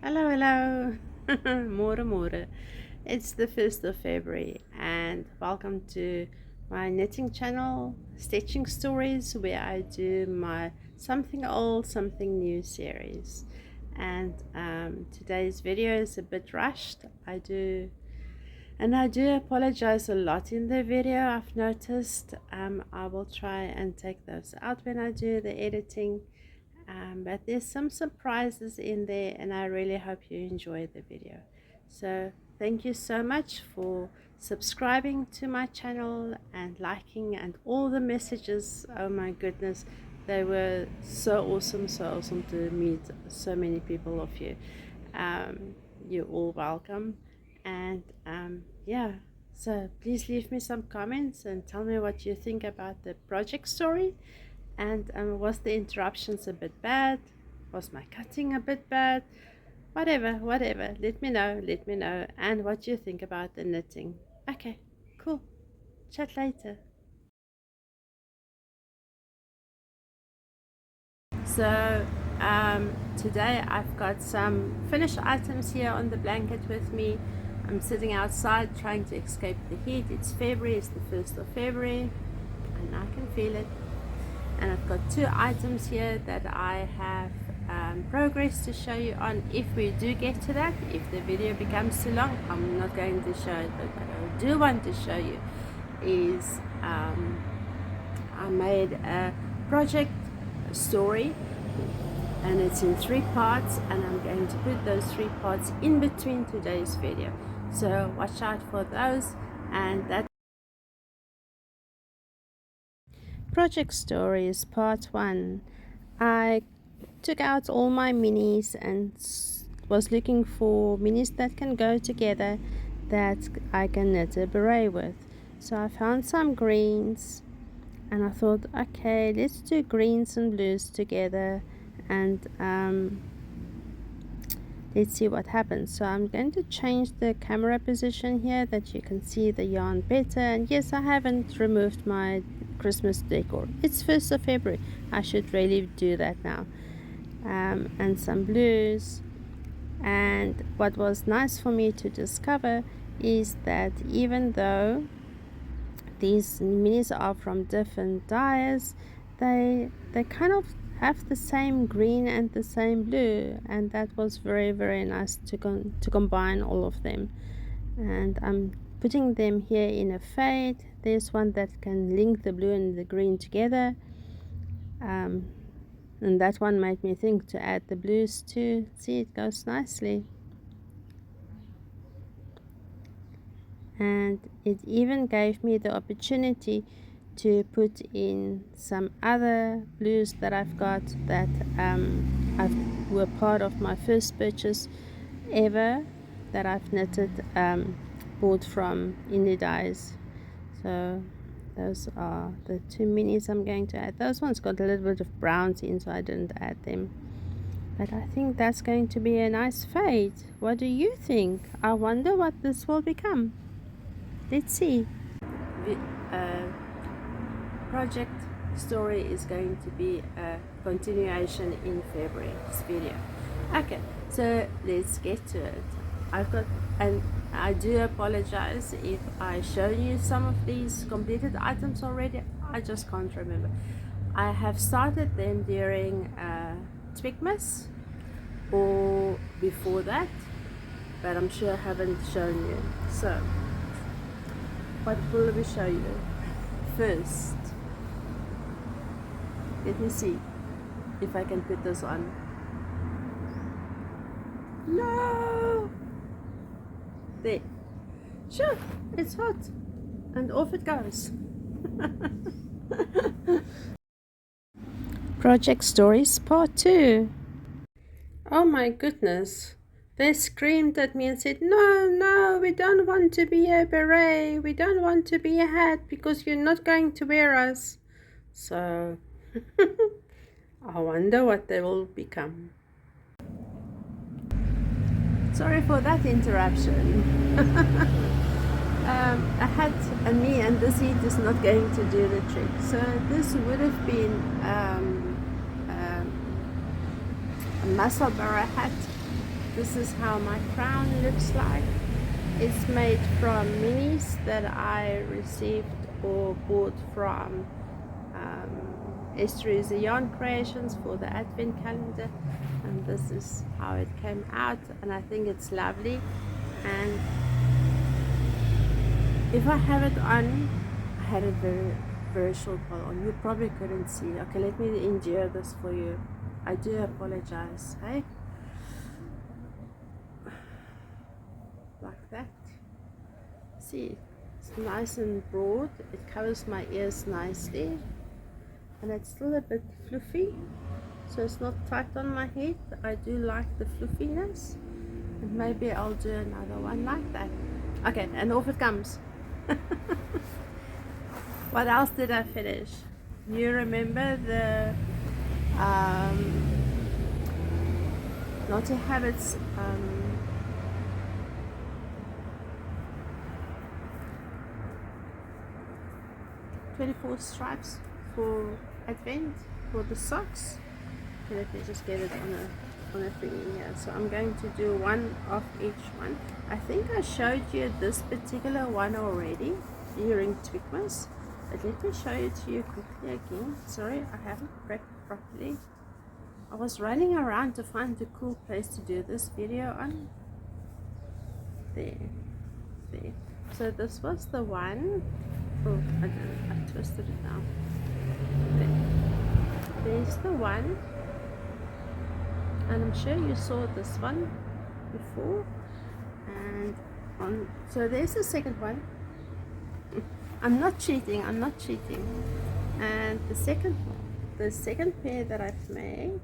Hello, hello. More, more. It's the 1st of February, and welcome to my knitting channel, Stitching Stories, where I do my something old, something new series. And today's video is a bit rushed. I do apologize a lot in the video. I've noticed. I will try and take those out when I do the editing. But there's some surprises in there, and I really hope you enjoy the video. So thank you so much for subscribing to my channel and liking and all the messages. Oh my goodness, they were so awesome to meet so many people of you. You're all welcome, and yeah, so please leave me some comments and tell me what you think about the project story. And was the interruptions a bit bad? Was my cutting a bit bad? Whatever. Let me know. And what you think about the knitting. Okay, cool. Chat later. So today I've got some finished items here on the blanket with me. I'm sitting outside trying to escape the heat. It's February, it's the 1st of February, and I can feel it. And I've got two items here that I have progress to show you on. If we do get to that, if the video becomes too long, I'm not going to show it, but what I do want to show you is I made a project story, and it's in 3 parts, and I'm going to put those 3 parts in between today's video, so watch out for those. And that project stories part 1. I took out all my minis and was looking for minis that can go together, that I can knit a beret with. So I found some greens, and I thought, okay, let's do greens and blues together, and let's see what happens. So I'm going to change the camera position here that you can see the yarn better. And yes, I haven't removed my Christmas decor. It's 1st of February. I should really do that now. And some blues. And what was nice for me to discover is that even though these minis are from different dyers, they kind of have the same green and the same blue, and that was very nice to combine all of them. And I'm putting them here in a fade. There's one that can link the blue and the green together, and that one made me think to add the blues too. See, it goes nicely. And it even gave me the opportunity to put in some other blues that I've got that were part of my first purchase ever that I've knitted, bought from Indie Dyes. So those are the 2 minis I'm going to add. Those ones got a little bit of browns in, so I didn't add them. But I think that's going to be a nice fade. What do you think? I wonder what this will become. Let's see. The project story is going to be a continuation in February's video. Okay, so let's get to it. And I do apologize if I show you some of these completed items already. I just can't remember. I have started them during Twigmas or before that, but I'm sure I haven't shown you. So what will we show you first? Let me see if I can put this on. No! There. Sure, it's hot. And off it goes. Project Stories Part 2. Oh my goodness. They screamed at me and said, no, we don't want to be a beret. We don't want to be a hat because you're not going to wear us. So I wonder what they will become. Sorry for that interruption. A hat and me and this heat is not going to do the trick. So this would have been a muscle barra hat this is how my crown looks like. It's made from minis that I received or bought from Esther's Yarn Creations for the advent calendar, and this is how it came out, and I think it's lovely. And if I have it on, I had a very short while on, you probably couldn't see. Okay, let me endure this for you. I do apologize. Hey, like that. See, it's nice and broad. It covers my ears nicely, and it's still a bit fluffy, so it's not tight on my head. I do like the fluffiness, and maybe I'll do another one like that. Okay, and off it comes. What else did I finish? You remember the Naughty Habits 24 stripes for Advent for the socks. Okay, let me just get it on a thingy here. So I'm going to do one of each one. I think I showed you this particular one already during Twigmas, but let me show it to you quickly again. Sorry, I haven't prepped properly. I was running around to find a cool place to do this video on. There. So this was the one. Oh, I didn't. I twisted it now. There's the one, and I'm sure you saw this one before. And so there's the second one. I'm not cheating. And the second pair that I've made.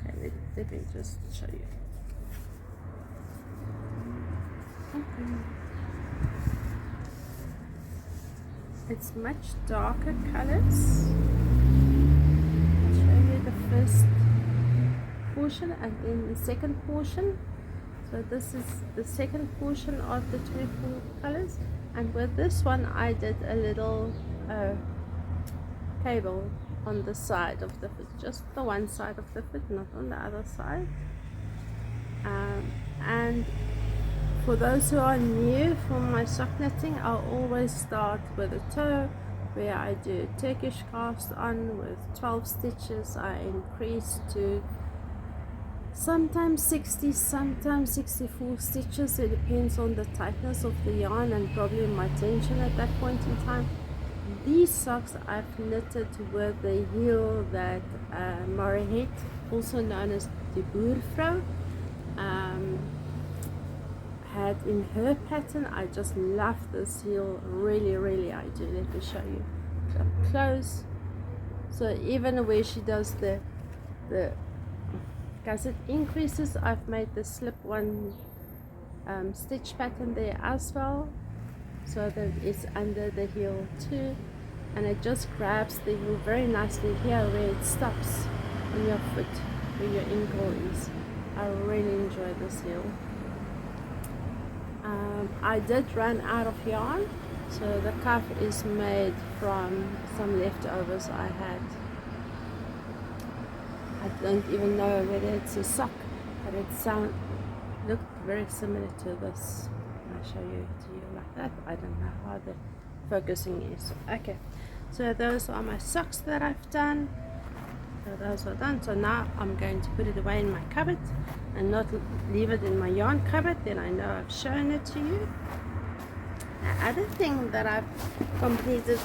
Okay, let me just show you. Okay. It's much darker colors. I'll show you the first portion and then the second portion. So this is the second portion of the 24 colors, and with this one I did a little cable on the side of the foot, just the one side of the foot, not on the other side. And for those who are new for my sock knitting, I'll always start with a toe, where I do a Turkish cast on with 12 stitches. I increase to sometimes 60, sometimes 64 stitches. It depends on the tightness of the yarn and probably my tension at that point in time. These socks I've knitted with the heel that Mariette, also known as the Boervrouw, had in her pattern. I just love this heel, really I do. Let me show you up close. So even where she does the gusset increases, I've made the slip one stitch pattern there as well, so that it's under the heel too, and it just grabs the heel very nicely here where it stops on your foot, where your ankle is. I really enjoy this heel. I did run out of yarn, so the cuff is made from some leftovers I had. I don't even know whether it's a sock, but it looked very similar to this. I'll show you to you like that. I don't know how the focusing is. Okay, so those are my socks that I've done. So those are done. So now I'm going to put it away in my cupboard and not leave it in my yarn cupboard. Then I know I've shown it to you. The other thing that I've completed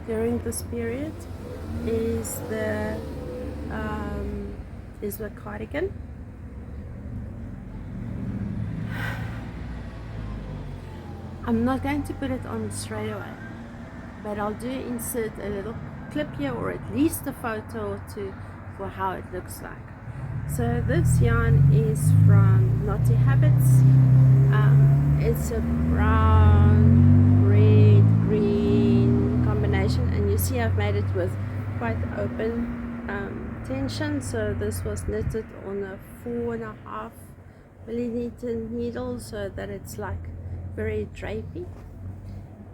during this period is the cardigan. I'm not going to put it on straight away, but I'll do insert a little clip here, or at least a photo or two, for how it looks like. So this yarn is from Naughty Habits. It's a brown, red, green combination, and you see I've made it with quite open tension. So this was knitted on a 4.5 millimeter needle, so that it's like very drapey,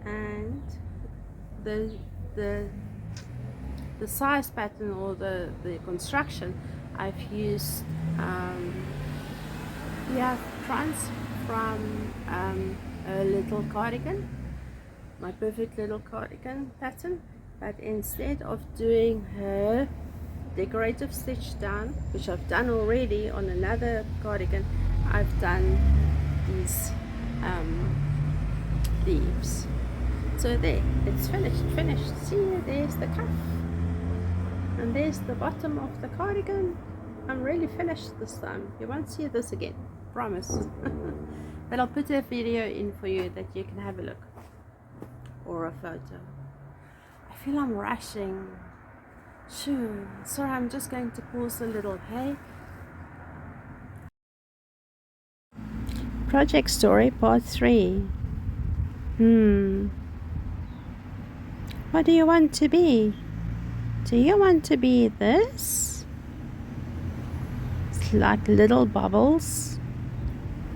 and the size pattern, or the construction, I've used trans from a little cardigan, my perfect little cardigan pattern, but instead of doing her decorative stitch down, which I've done already on another cardigan, I've done these leaves. So there, it's finished. See, there's the cuff and there's the bottom of the cardigan. I'm really finished this time. You won't see this again, promise. But I'll put a video in for you that you can have a look, or a photo. I feel I'm rushing. Sure, sorry, I'm just going to pause a little, hey? Project Story Part 3. What do you want to be? Do you want to be this? It's like little bubbles,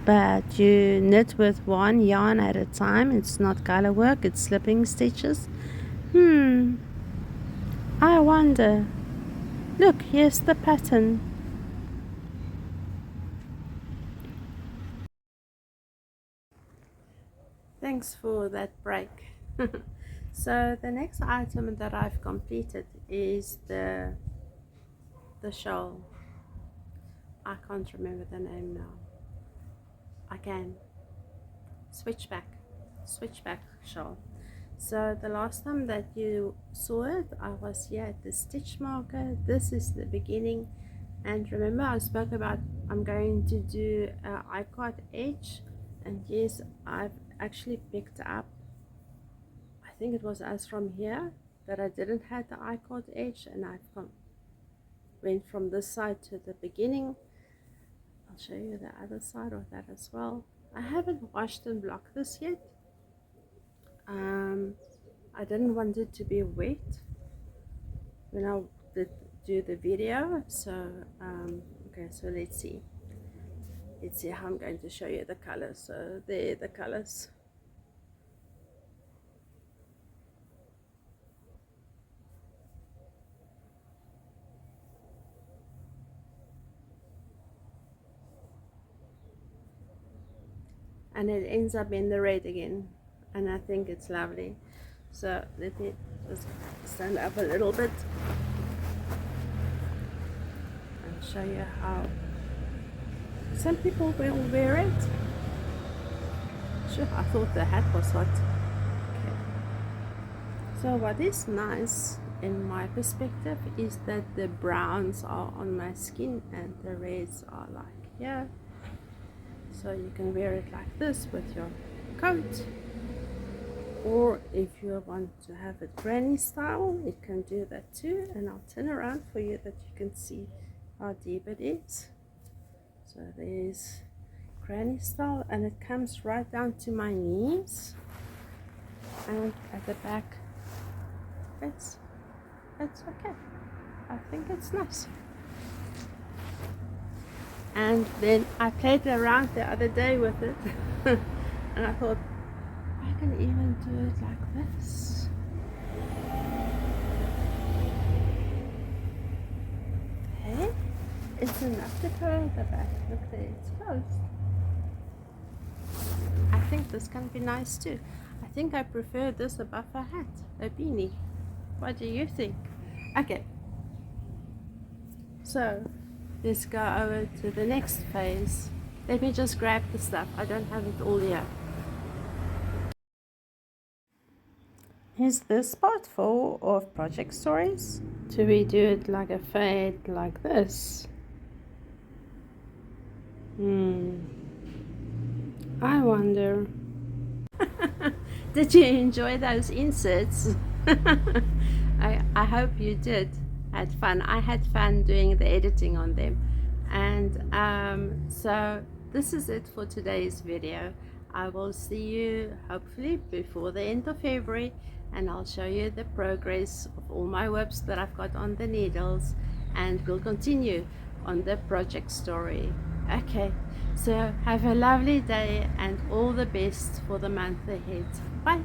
but you knit with one yarn at a time. It's not color work, it's slipping stitches. I wonder. Look, here's the pattern. Thanks for that break. So the next item that I've completed is the shawl. I can't remember the name now. I can. Switchback shawl. So the last time that you saw it, I was here at the stitch marker. This is the beginning, and remember I spoke about I'm going to do a I-cord edge, and yes, I've actually picked up, I think it was as from here that I didn't have the I-cord edge, and I've went from this side to the beginning. I'll show you the other side of that as well. I haven't washed and blocked this yet. I didn't want it to be wet when I did do the video, so okay, so let's see how I'm going to show you the colors. So there are the colors. And it ends up in the red again, and I think it's lovely. So let me just stand up a little bit and show you how some people will wear it. Sure, I thought the hat was hot. Okay. So what is nice in my perspective is that the browns are on my skin and the reds are like here. So you can wear it like this with your coat, or if you want to have it granny style, you can do that too. And I'll turn around for you that you can see how deep it is. So there's granny style, and it comes right down to my knees, and at the back it's okay. I think it's nice. And then I played around the other day with it and I thought I can even do it like this. Okay, it's enough to curl the back. Look there, it's closed. I think this can be nice too. I think I prefer this above a hat, a beanie. What do you think? Okay, so let's go over to the next phase. Let me just grab the stuff. I don't have it all here. Is this part 4 of Project Stories? Do we do it like a fade like this? I wonder. Did you enjoy those inserts? I hope you did. Had fun. I had fun doing the editing on them. And so this is it for today's video. I will see you hopefully before the end of February, and I'll show you the progress of all my whips that I've got on the needles, and we'll continue on the project story. Okay, so have a lovely day and all the best for the month ahead. Bye.